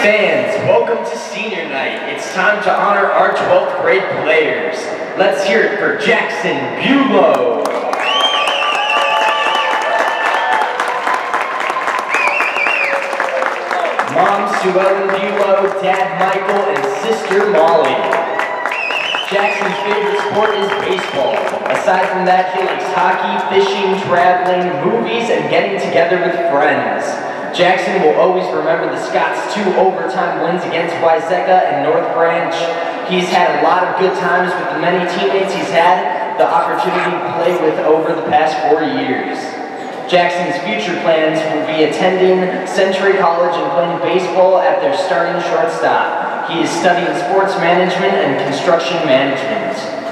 Fans, welcome to senior night. It's time to honor our 12th grade players. Let's hear it for Jackson Bulow. Mom Sue Ellen Bulow, Dad Michael, and sister Molly. Jackson's favorite sport is baseball. Aside from that, he likes hockey, fishing, traveling, movies, and getting together with friends. Jackson will always remember the Scots' 2 overtime wins against Wayzata and North Branch. He's had a lot of good times with the many teammates he's had the opportunity to play with over the past 4 years. Jackson's future plans will be attending Century College and playing baseball at their starting shortstop. He is studying sports management and construction management.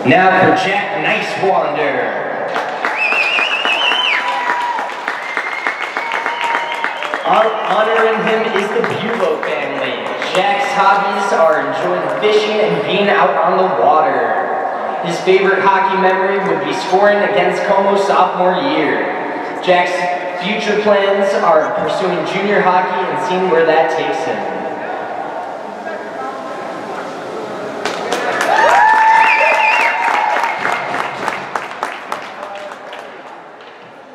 Now for Jack Nicewander. Honoring him is the Bulow family. Jack's hobbies are enjoying fishing and being out on the water. His favorite hockey memory would be scoring against Como sophomore year. Jack's future plans are pursuing junior hockey and seeing where that takes him.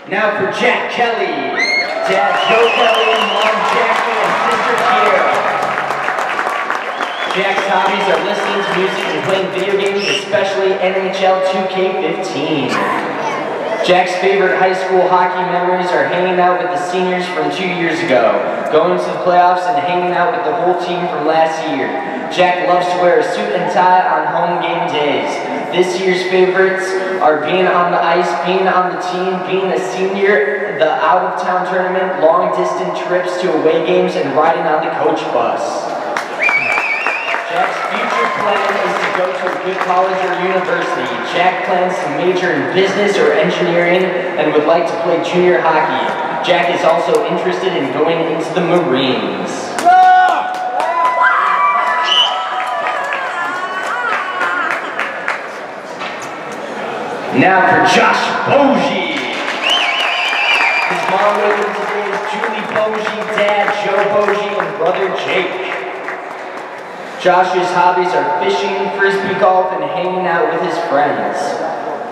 Now for Jack Kelly, Dad Joe Kelly, Mom Jackie, and sister Kiera. Jack's hobbies are listening to music and playing video games, especially NHL 2K15. Jack's favorite high school hockey memories are hanging out with the seniors from 2 years ago, going to the playoffs and hanging out with the whole team from last year. Jack loves to wear a suit and tie on home game days. This year's favorites are being on the ice, being on the team, being a senior, the out-of-town tournament, long-distance trips to away games, and riding on the coach bus. Jack's future plan is to go to a good college or university. Jack plans to major in business or engineering and would like to play junior hockey. Jack is also interested in going into the Marines. Now for Josh Bogie. His mom with him today is Julie Bogie, Dad Joe Bogie, and brother Jake. Josh's hobbies are fishing, frisbee golf, and hanging out with his friends.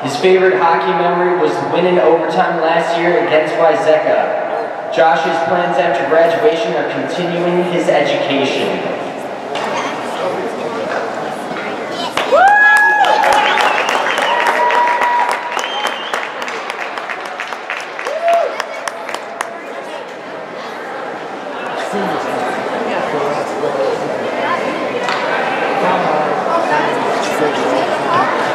His favorite hockey memory was winning overtime last year against Wayzata. Josh's plans after graduation are continuing his education.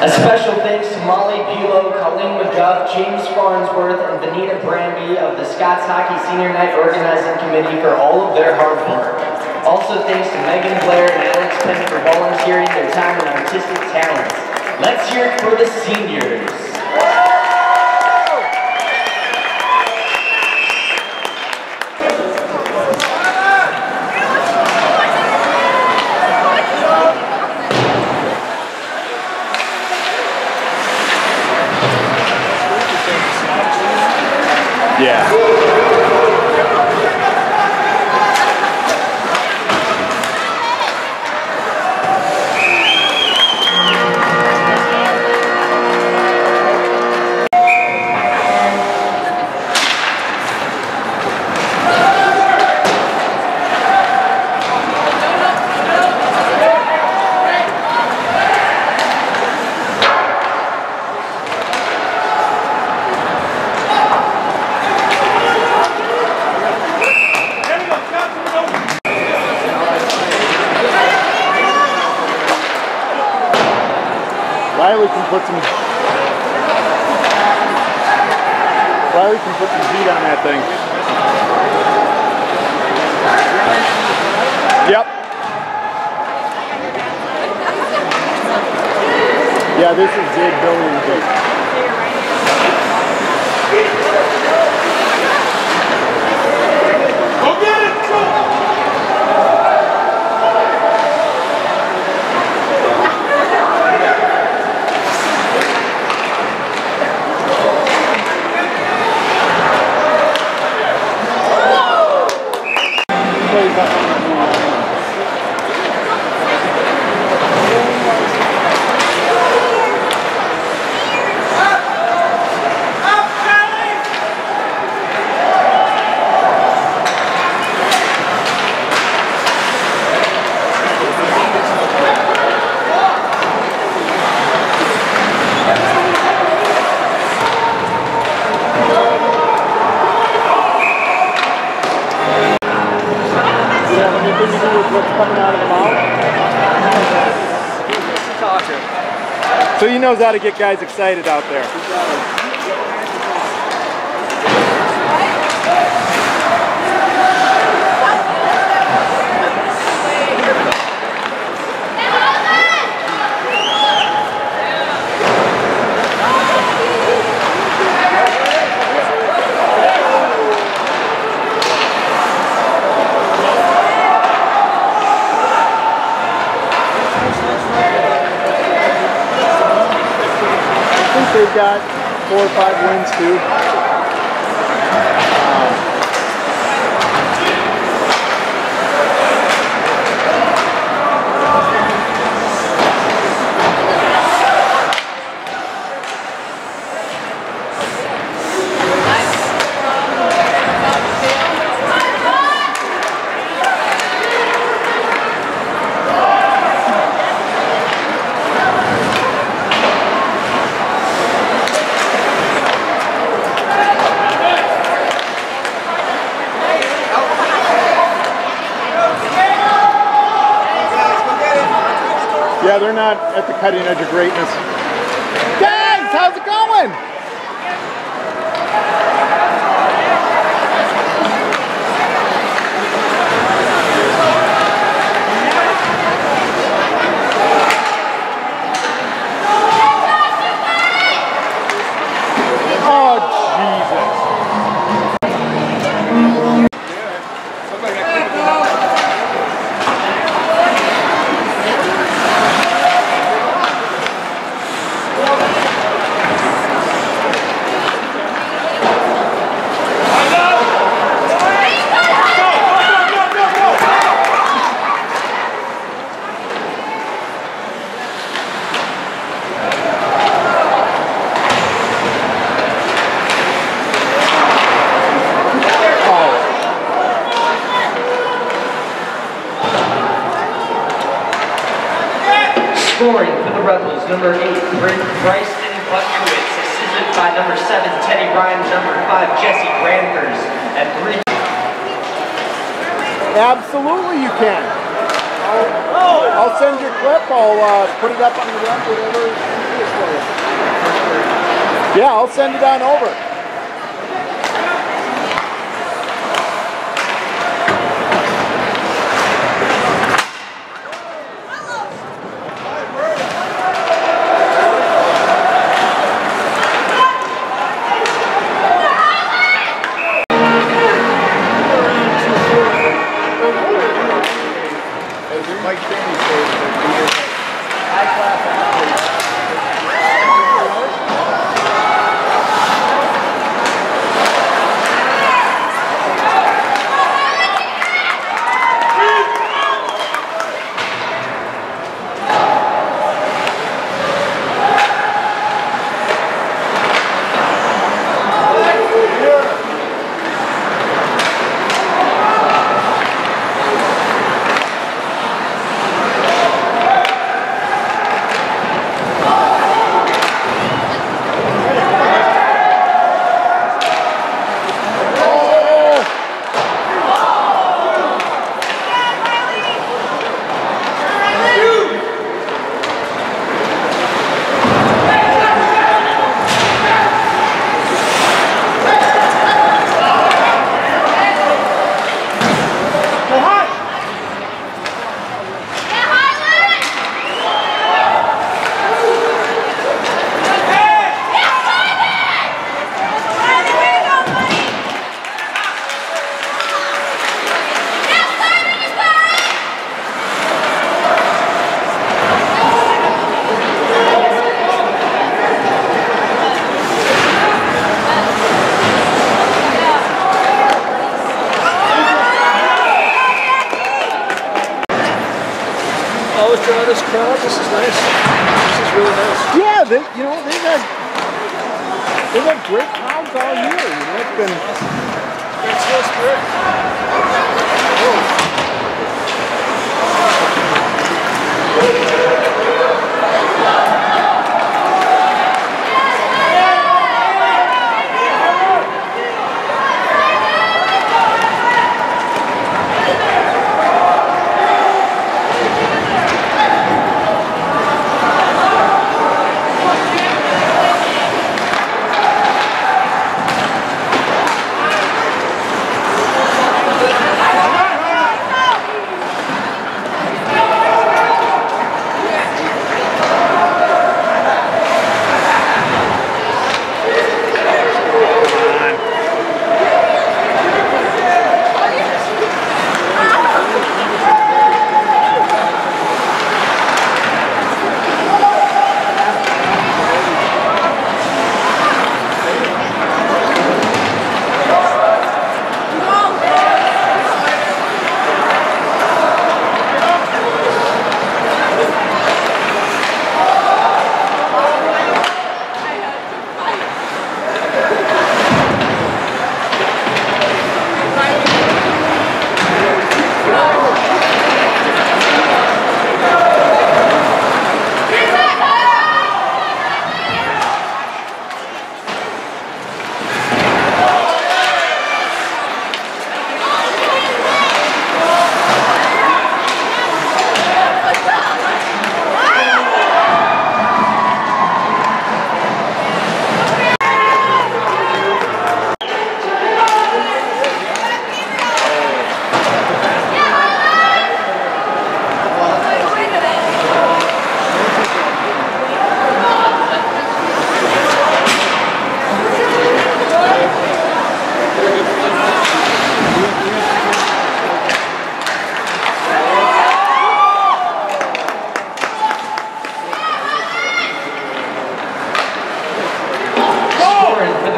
A special thanks to Molly Bulow, Colleen McGuff, James Farnsworth, and Benita Branby of the Scots Hockey Senior Night Organizing Committee for all of their hard work. Also thanks to Megan Blair and Alex Penn for volunteering their time and artistic talents. Let's hear it for the seniors. Yeah. Riley can put some heat on that thing. Yep. Yeah, this is Jake, Billy, and Jake. So he knows how to get guys excited out there. They've got 4 or 5 wins too. Yeah, they're not at the cutting edge of greatness. Guys, how's it going? Oh, Jesus. Scoring for the Rebels, number 8, Bryson Butchowitz, assisted by number 7, Teddy Ryan, number 5, Jesse Granthers, at 3. Absolutely you can. I'll send your clip, I'll put it up on the web, whatever is easiest for you. Yeah, I'll send it on over. saw this crowd. This is nice. This is really nice. Yeah, they've had great crowds all year. It's been. It's so spirit.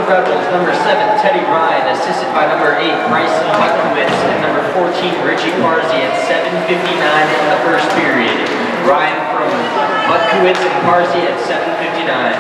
Rebels, number 7, Teddy Ryan, assisted by number 8, Bryson Buckowitz, and number 14, Richie Parsi at 7:59 in the first period. Ryan from Buckowitz and Parsi at 7:59.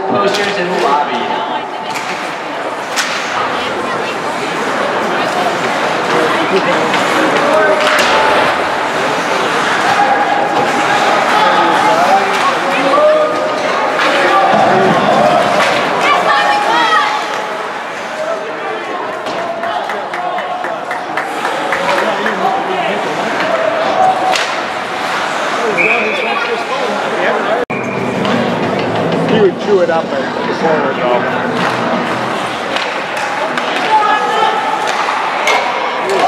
Posters in the lobby. He would chew it up and before it all.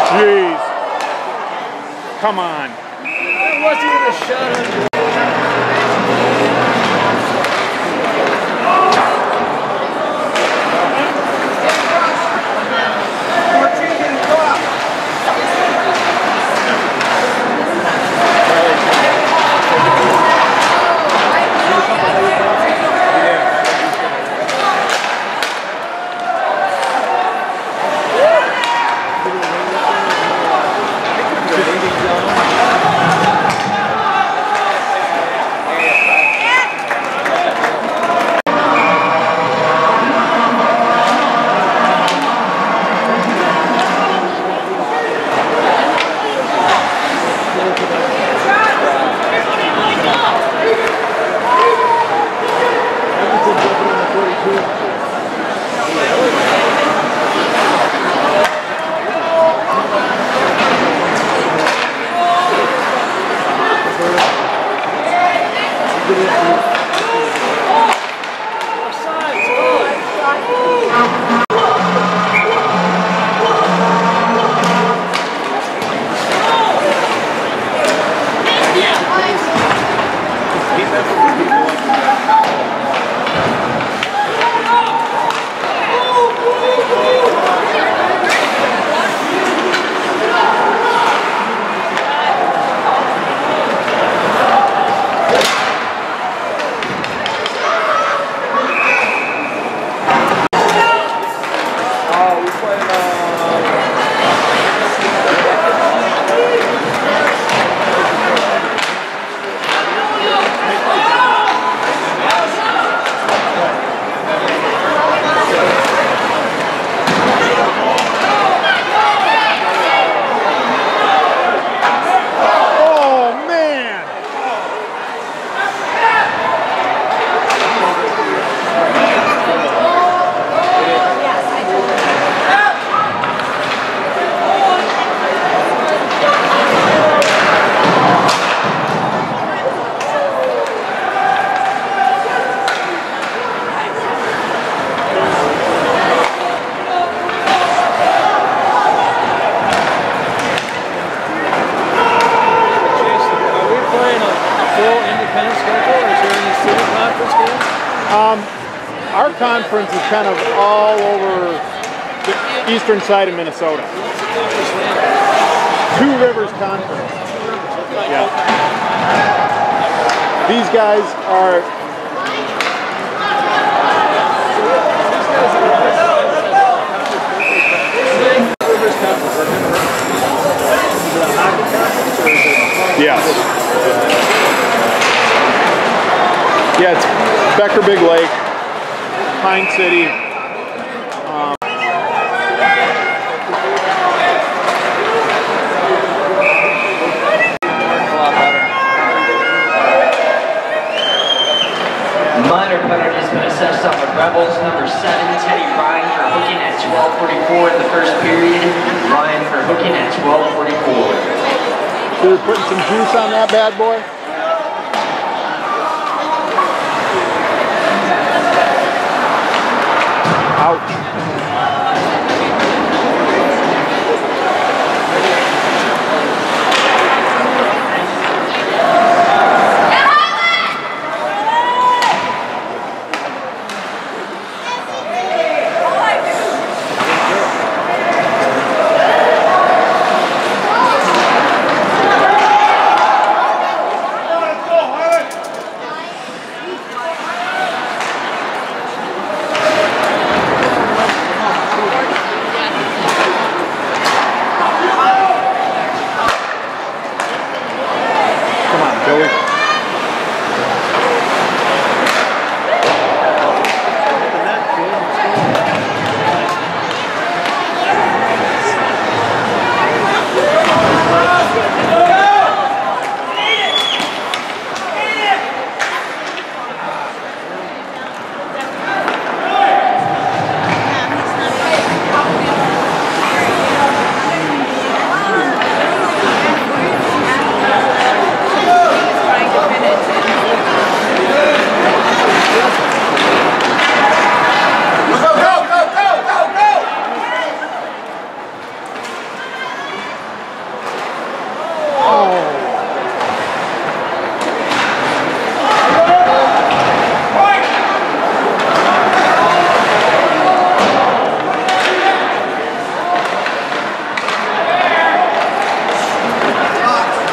Jeez. Come on. It wasn't even a shot on you. Our conference is kind of all over the eastern side of Minnesota. Two Rivers Conference. Yeah. These guys are... Yes. Yeah, it's Becker Big Lake, Pine City. Minor penalty has been assessed on the Rebels. Number 7, Teddy Ryan for hooking at 12:44 in the first period. Ryan for hooking at 12:44. They're putting some juice on that bad boy. Ouch.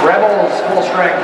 Rebels, full strength.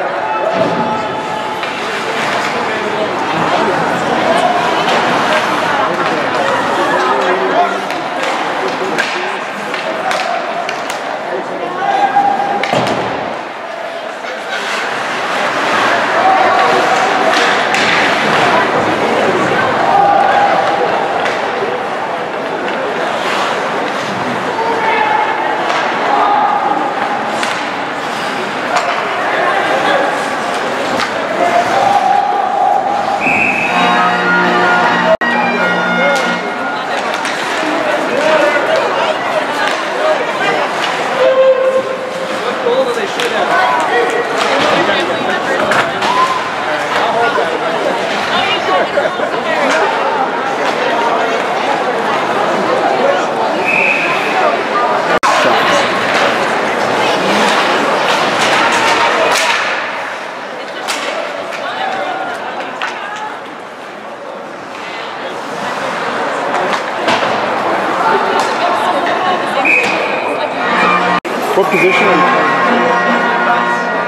What position are you playing?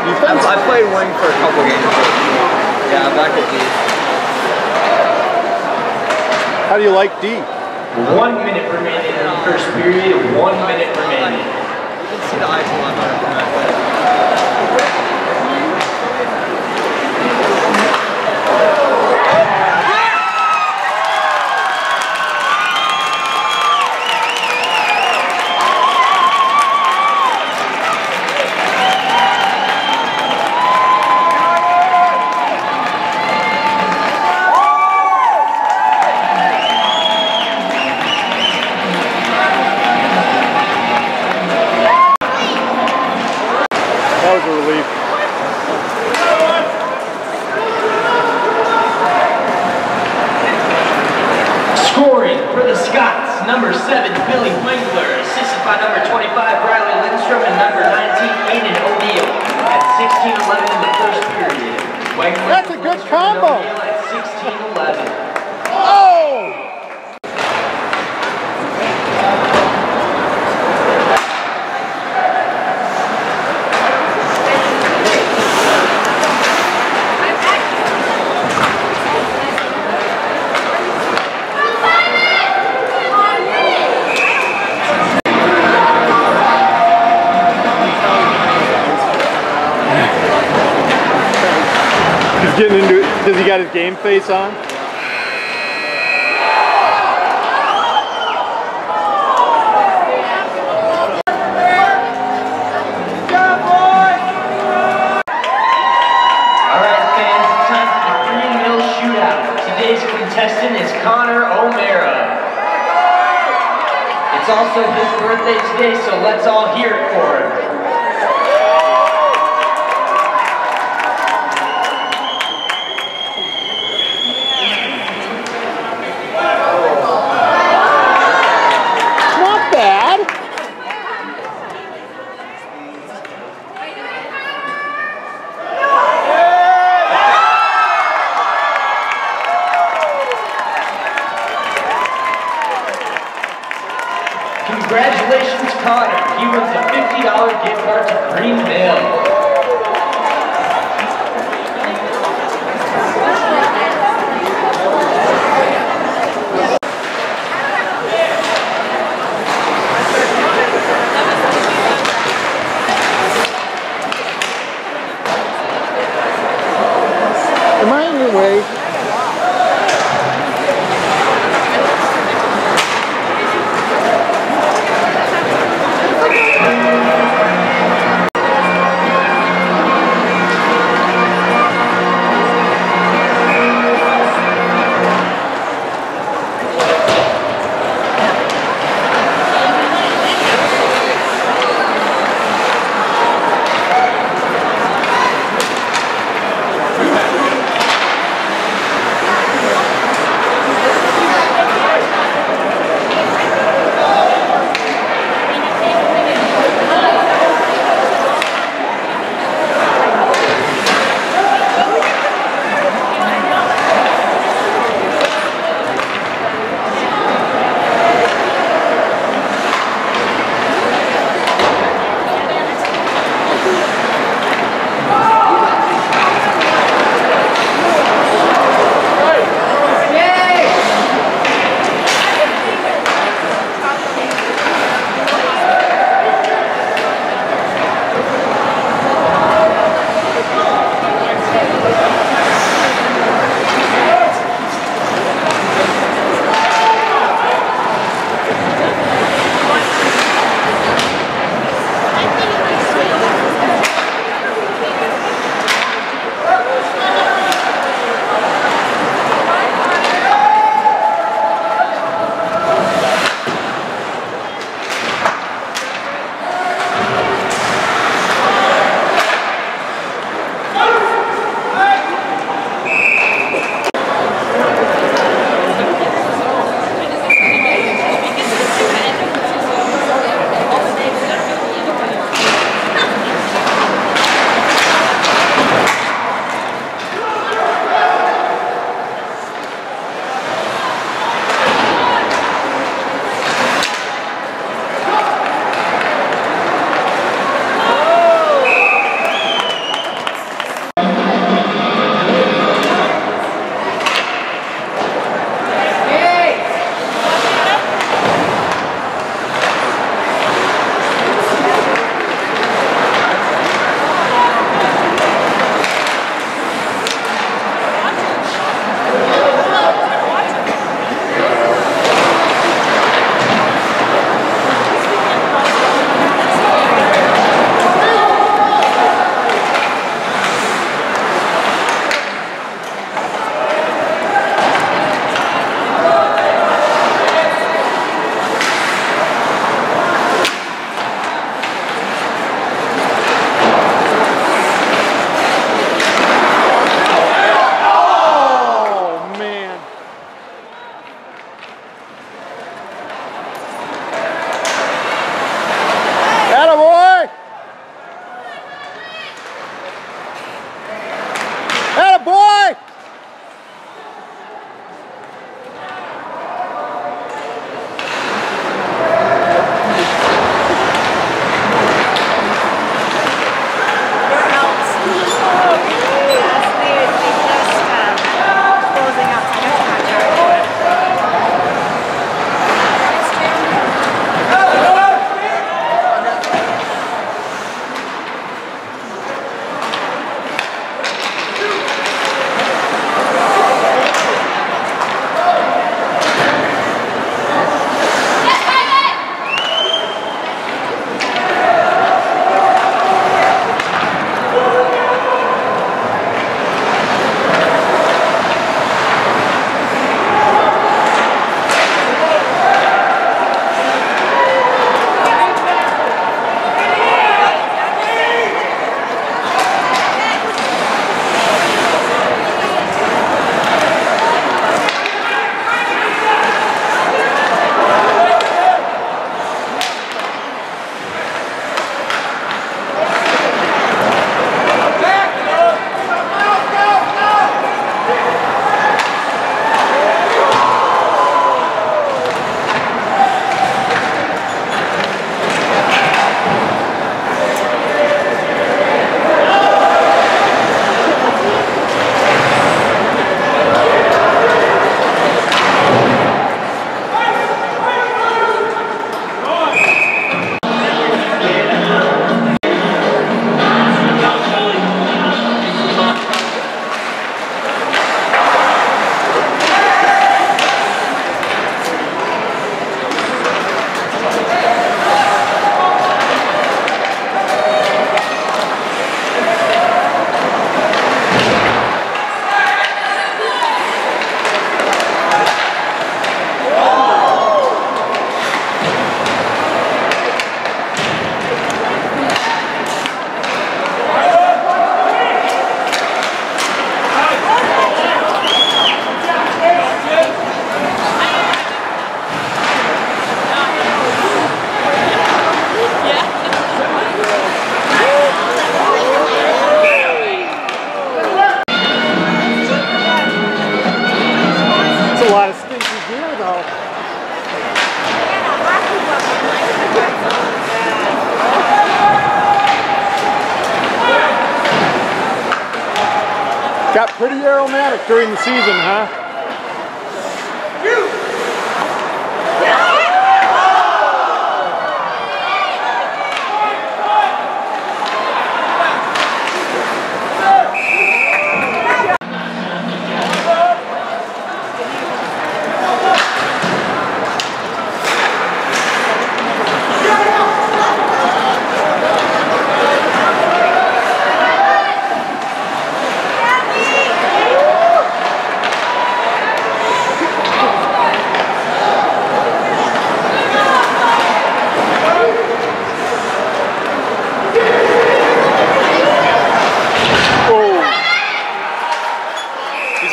Defense? I played wing for a couple games. Yeah, I'm back at D. How do you like D? 1 minute remaining in the first period. 1 minute remaining. You can see the ice a lot better from that way. That was a relief. Scoring for the Scots, number 7, Billy Wengler, assisted by number 25, Riley Lindstrom, and number 19, Aiden O'Neill, at 16-11 in the first period. Wengler. That's a good combo. At 16-11. He's getting into it. Does he got his game face on? Today's contestant is Connor O'Mara. It's also his birthday today, so let's all hear it for him. Not bad. Congratulations, Connor. He wins a $50 gift card to Green Mill. Am I in your way? Got pretty aromatic during the season, huh?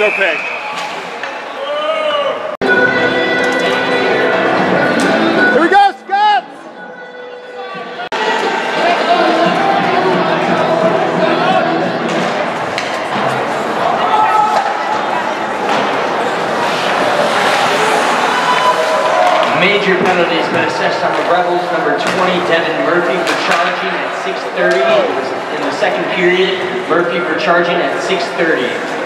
Okay. Here we go, Scott! Major penalties been assessed on the Rebels. Number 20, Devin Murphy for charging at 6:30 in the second period. Murphy for charging at 6:30.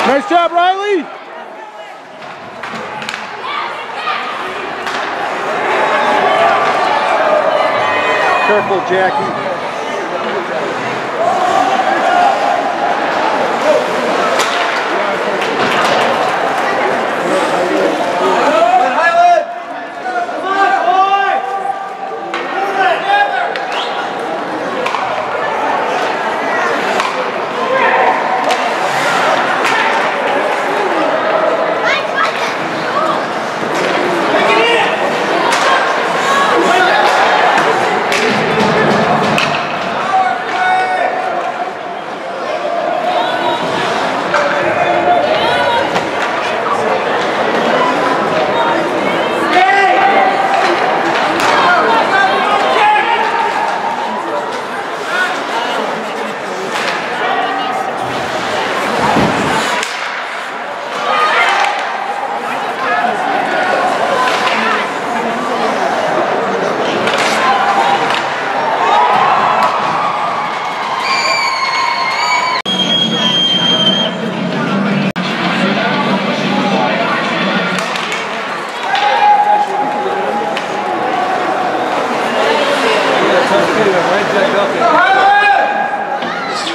Nice job, Riley! Careful, Jackie.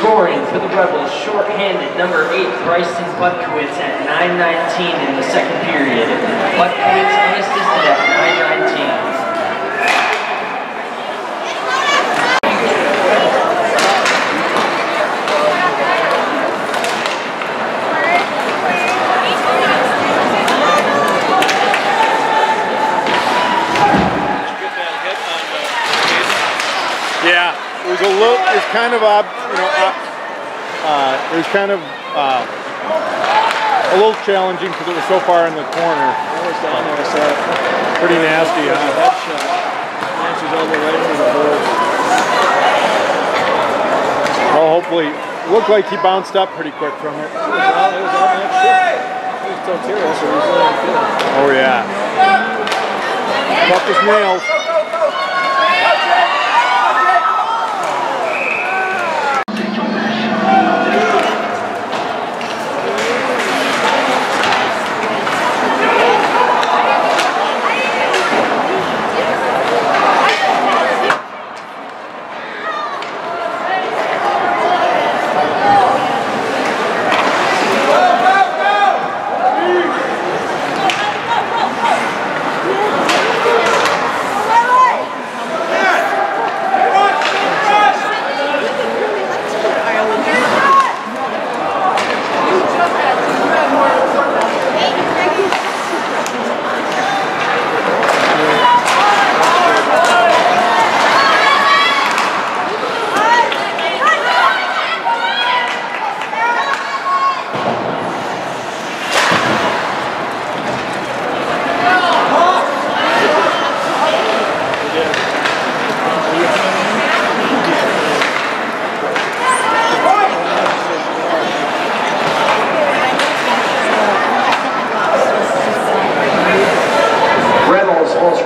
Scoring for the Rebels, short-handed, number 8, Bryson Butkowitz at 9:19 in the second period. Butkowitz unassisted at 9:19. Yeah, it was a little. It's kind of odd, you know. It was kind of a little challenging because it was so far in the corner. I was down there, I saw it. Pretty nasty, huh? Headshot. Answers all the right into the hole. Well, hopefully, it looked like he bounced up pretty quick from it. It was all that shit. He was Totero, so he was really good. Oh yeah. Tough as nails.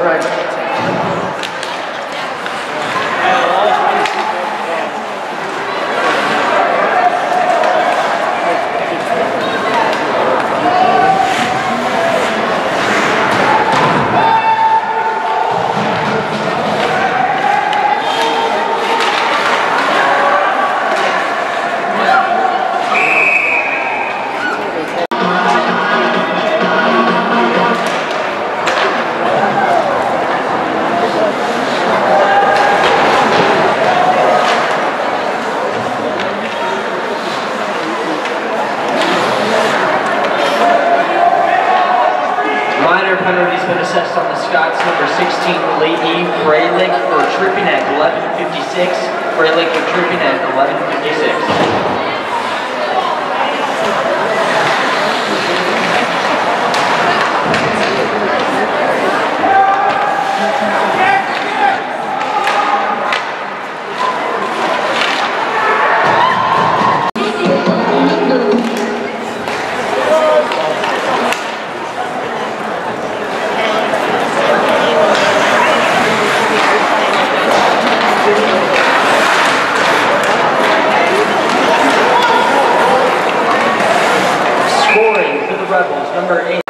right. Minor penalty's been assessed on the Scots number 16, Leahy Fralick for tripping at 11:56. Fralick for tripping at 11:56. Scoring for the Rebels, number 8.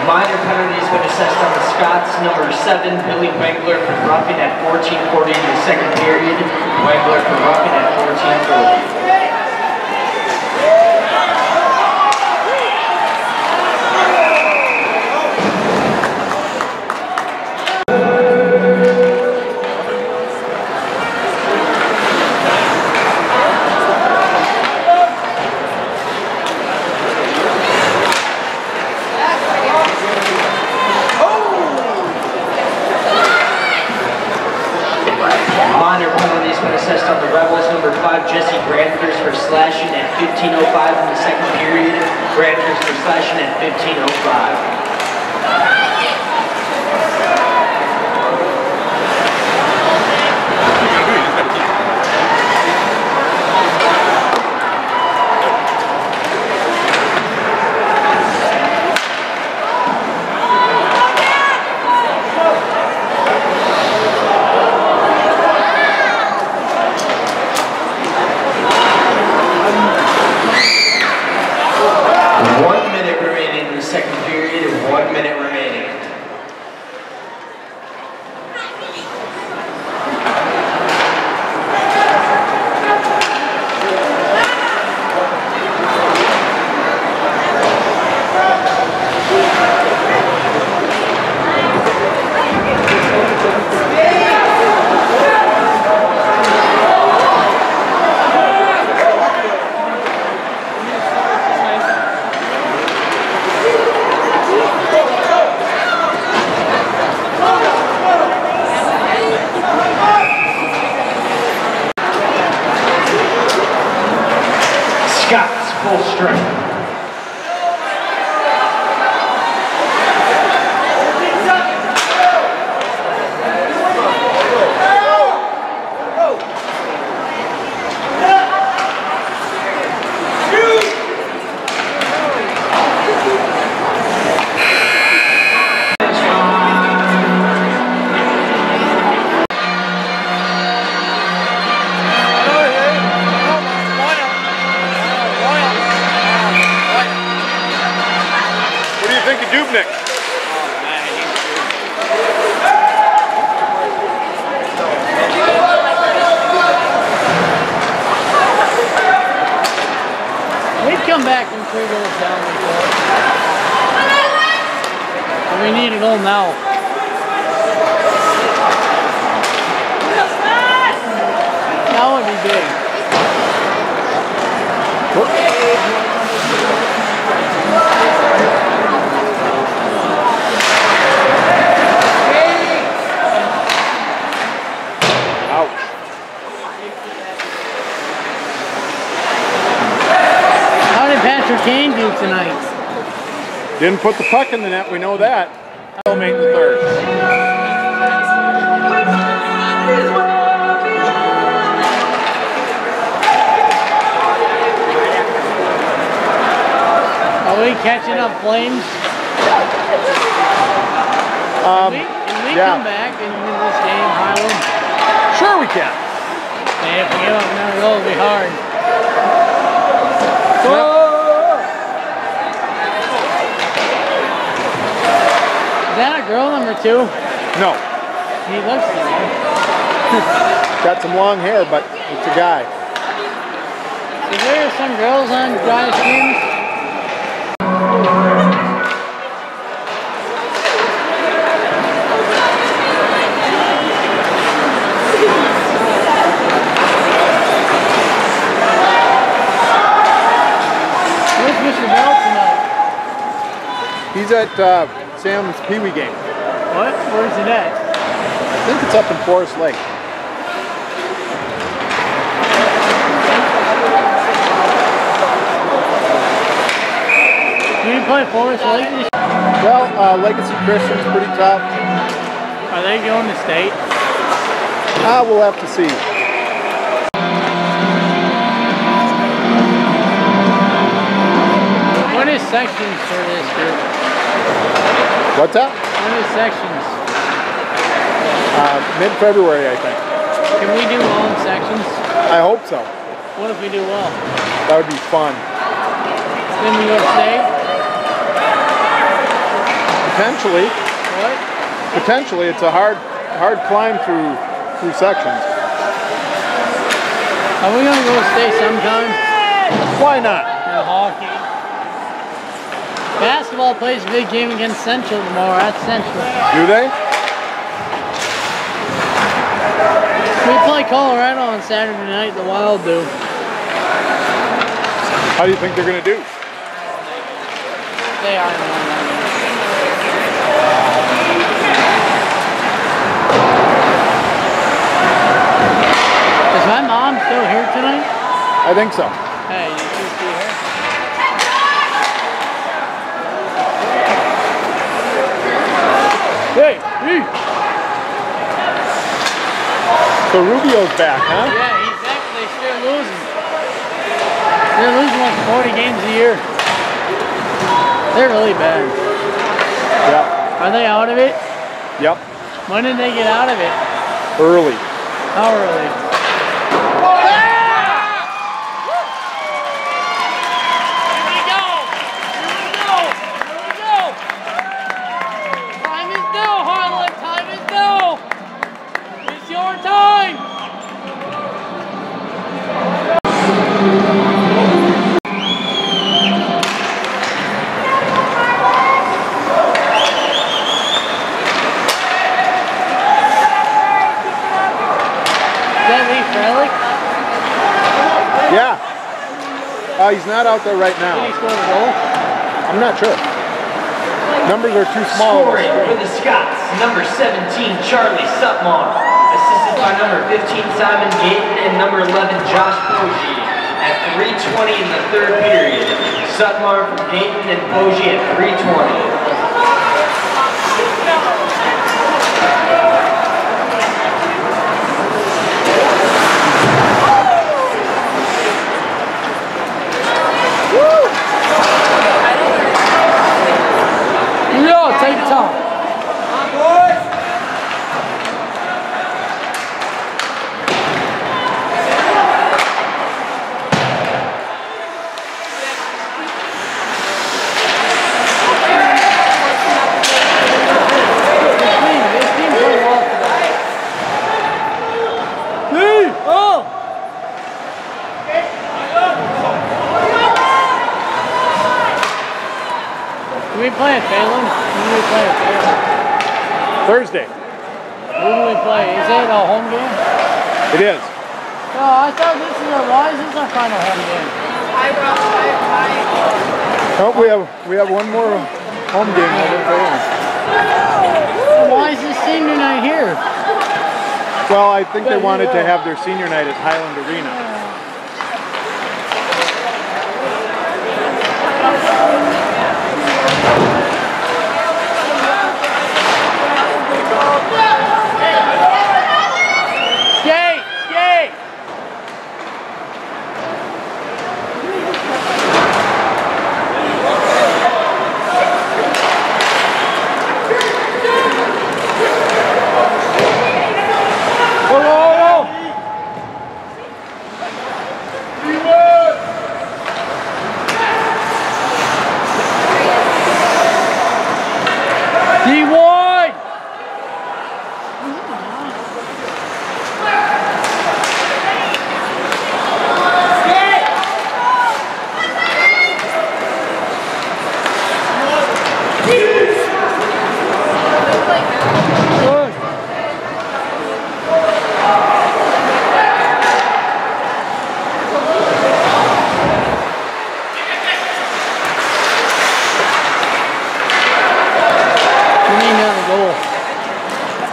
Minor penalty has been assessed on the Scots, number 7, Billy Wengler for roughing at 14:40 in the second period. Wengler for roughing at 14:40. Minor penalties been assessed on the Rebels, number 5, Jesse Brandhurst for slashing at 15:05 in the second period. Brandhurst for slashing at 15:05. full strength. Dubnik. We'd come back and 3 goals down before. We need a goal now. That would be big. Kane do tonight? Didn't put the puck in the net, we know that. Made the third. Are we catching up Flames? Can we come back and win this game, Highland? Sure we can. And if we give up another goal, it'll be hard. Is that a girl, number 2? No. He looks like it. Got some long hair, but it's a guy. Is there some girls on guys' teams? Where's Mr. Bell tonight? He's at Sam's Pee Wee game. What? Where's it at? I think it's up in Forest Lake. Do you play Forest Lake? Well, Legacy Christian's pretty tough. Are they going to state? We'll have to see. What is sections for this group? What's that? What is sections? Mid-February, I think. Can we do well in sections? I hope so. What if we do well? That would be fun. Then we go to state? Potentially. What? Potentially, it's a hard climb through sections. Are we gonna go to state sometime? Why not? In hockey. Basketball plays a big game against Central tomorrow. That's Central. Do they? We play Colorado on Saturday night. The Wild do. How do you think they're going to do? They are. Is my mom still here tonight? I think so. Hey, you can see her. Hey, hey. So Rubio's back, huh? Yeah, he's back. They're losing. They're losing like 40 games a year. They're really bad. Yep. Are they out of it? Yep. When did they get out of it? Early. How early? Yeah. He's not out there right now. Did he score a goal? I'm not sure. Numbers are too small. Scoring for the Scots, number 17, Charlie Sutmar. Assisted by number 15, Simon Gayton, and number 11, Josh Bogie. At 3-2, 2:20 in the third period. Sutmar from Dayton and Bogie at 3:20. Take time. We play at Phelan? When do we play at Phelan? Thursday. Who do we play? Is it a home game? It is. No, I thought this is our, why is this our final home game? Oh, we have one more home game over there. Why is this senior night here? Well, I think they wanted to have their senior night at Highland Arena.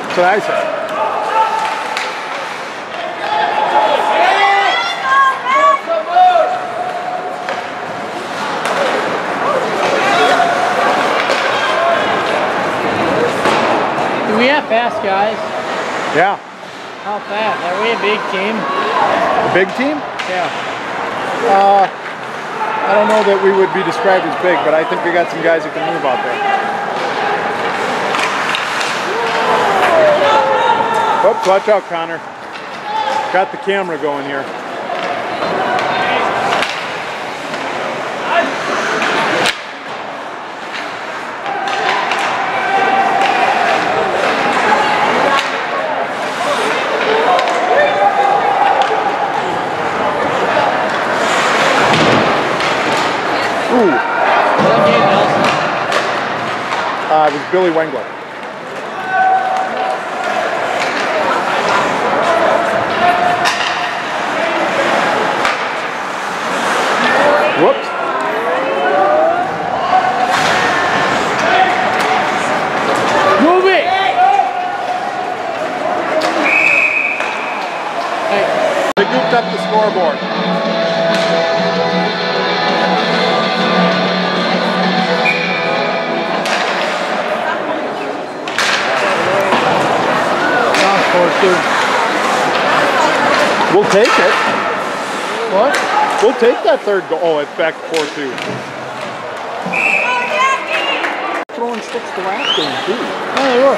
That's what I said. Do we have fast guys? Yeah. How fast? Are we a big team? A big team? Yeah. I don't know that we would be described as big, but I think we got some guys that can move out there. Oops, watch out, Connor. Got the camera going here. Ooh. It was Billy Wengler. Whoops. Move it! Hey. They goofed up the scoreboard. We'll take it. What? We'll take that third goal. Oh, it's back to 4-2. Throwing sticks the last game, too. Oh, they were.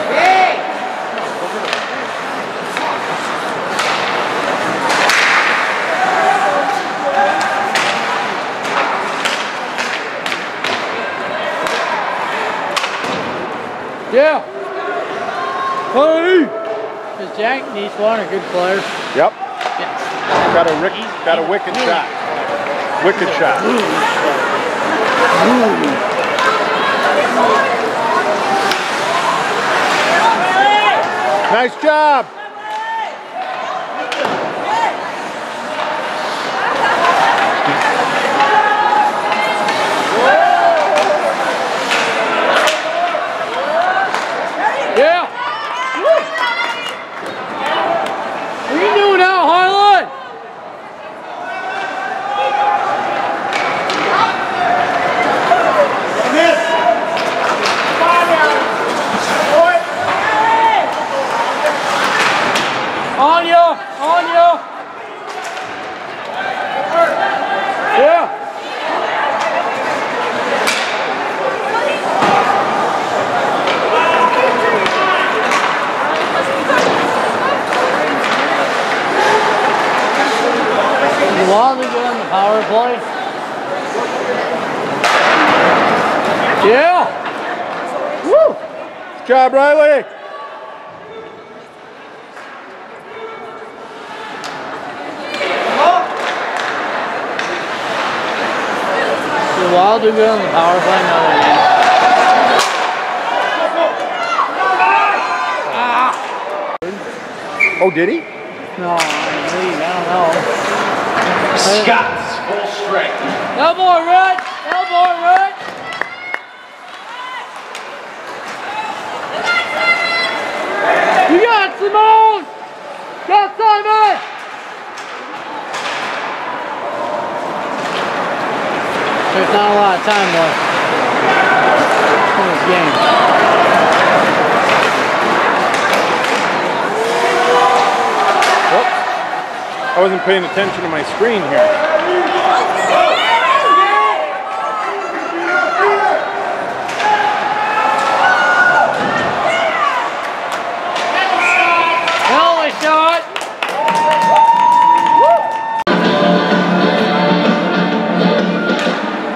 Yeah. Hey! Because Jack and East One are good players. Yep. Yes. Got a wicked shot. Wicked shot. Nice job. Yeah. What are you doing now, Harlan? Yeah. Woo! Good job, Riley. The Wild do good on the power play now they're in. Oh, did he? No, I don't know. Scott's full strength. Elbow run! Elbow run! You got Simone! Got Simon! There's not a lot of time left in this game. I wasn't paying attention to my screen here. Penalty shot!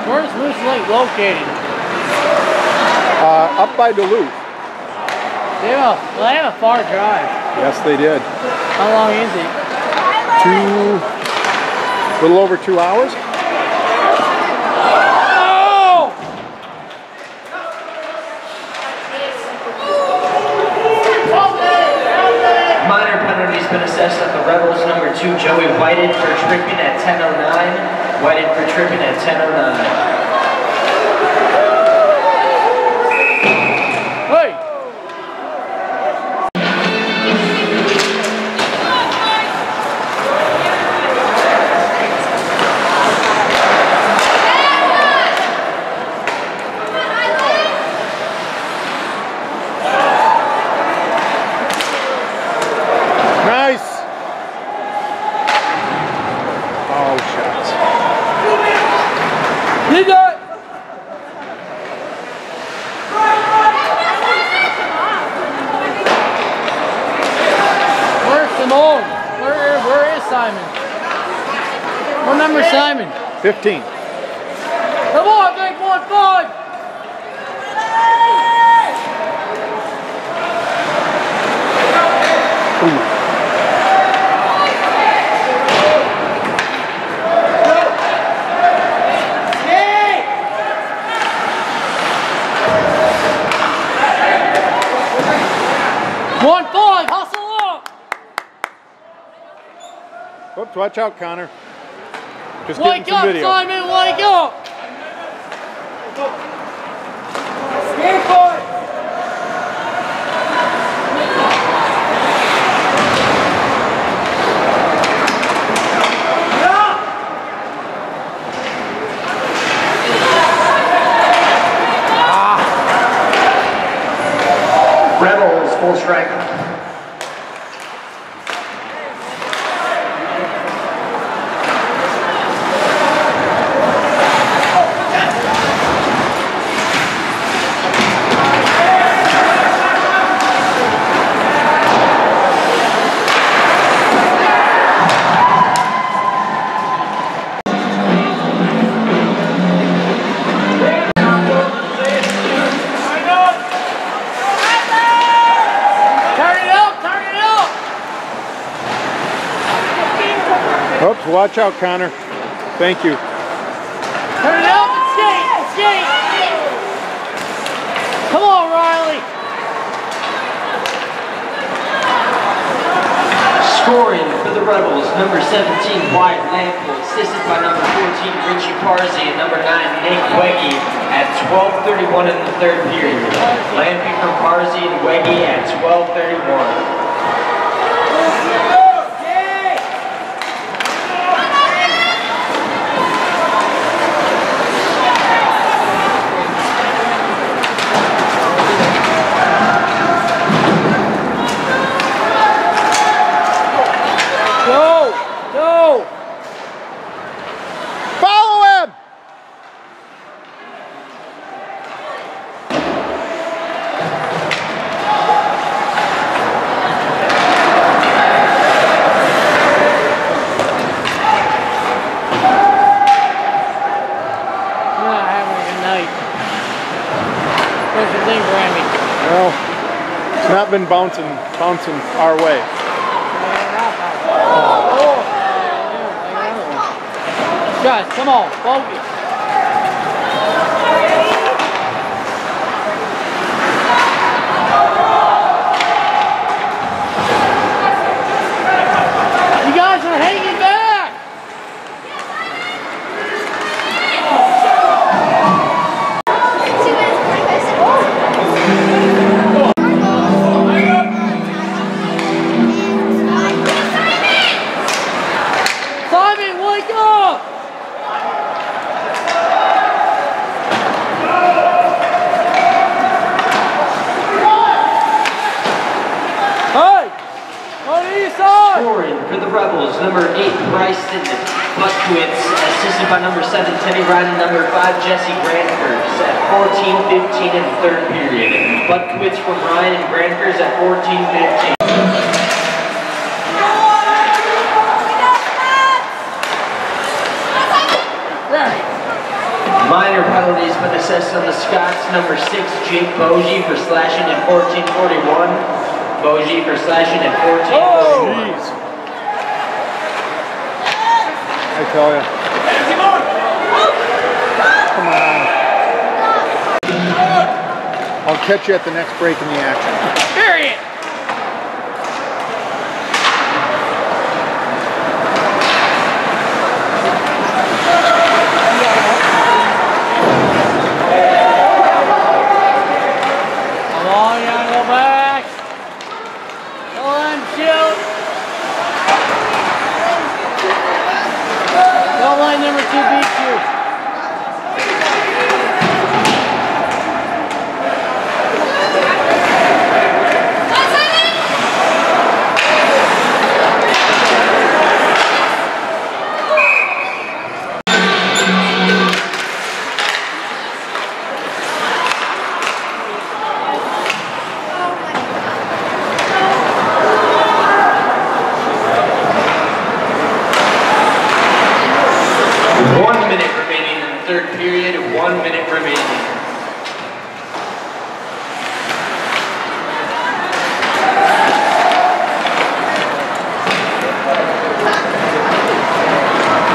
Where's Moose Lake located? Up by Duluth. They have a far drive. Yes, they did. How long is it? A little over 2 hours. Oh! Minor penalty's been assessed on the Rebels. Number 2, Joey Whited for tripping at 10:09. Whited for tripping at 10:09. Hey! Nice. Oh, shots. You got it! Where's Simone? Where is Simon? What number is Simon? 15. Come on, big 1-5! Ooh. Whoops, watch out, Connor. Just getting Wake some up, video. Simon, wake up! Rebels full strength. Oops, watch out, Connor. Thank you. Turn it up and skate! Skate! Come on, Riley! Scoring for the Rebels, number 17, Wyatt Lampel, assisted by number 14, Richie Parsi, and number 9, Nick Wegge, at 12:31 in the third period. Lampy from Parsi and Wegge at 12:31. Go! Go! Follow him! Well, it's not been bouncing our way. Guys, come on, focus. You guys are hanging back. Simon, wake up! Hey! On the east side! Scoring for the Rebels, number 8, Bryson Butkowitz, assisted by number 7, Teddy Ryan, and number 5, Jesse Grandkers at 14-15 in the third period. Butkowitz from Ryan and Grandkers at 14-15. Minor penalties been assessed on the Scots, number 6, Jake Bogie for slashing at 14-41. Bogie for slashing at 14-41. Oh, jeez. I tell you. Come on. I'll catch you at the next break in the action. Period! Come on, you gotta go back. Go on, shoot. Don't let number 2 beat you. Third period, 1 minute remaining.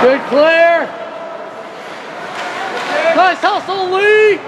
Good clear. Nice hustle, Lee.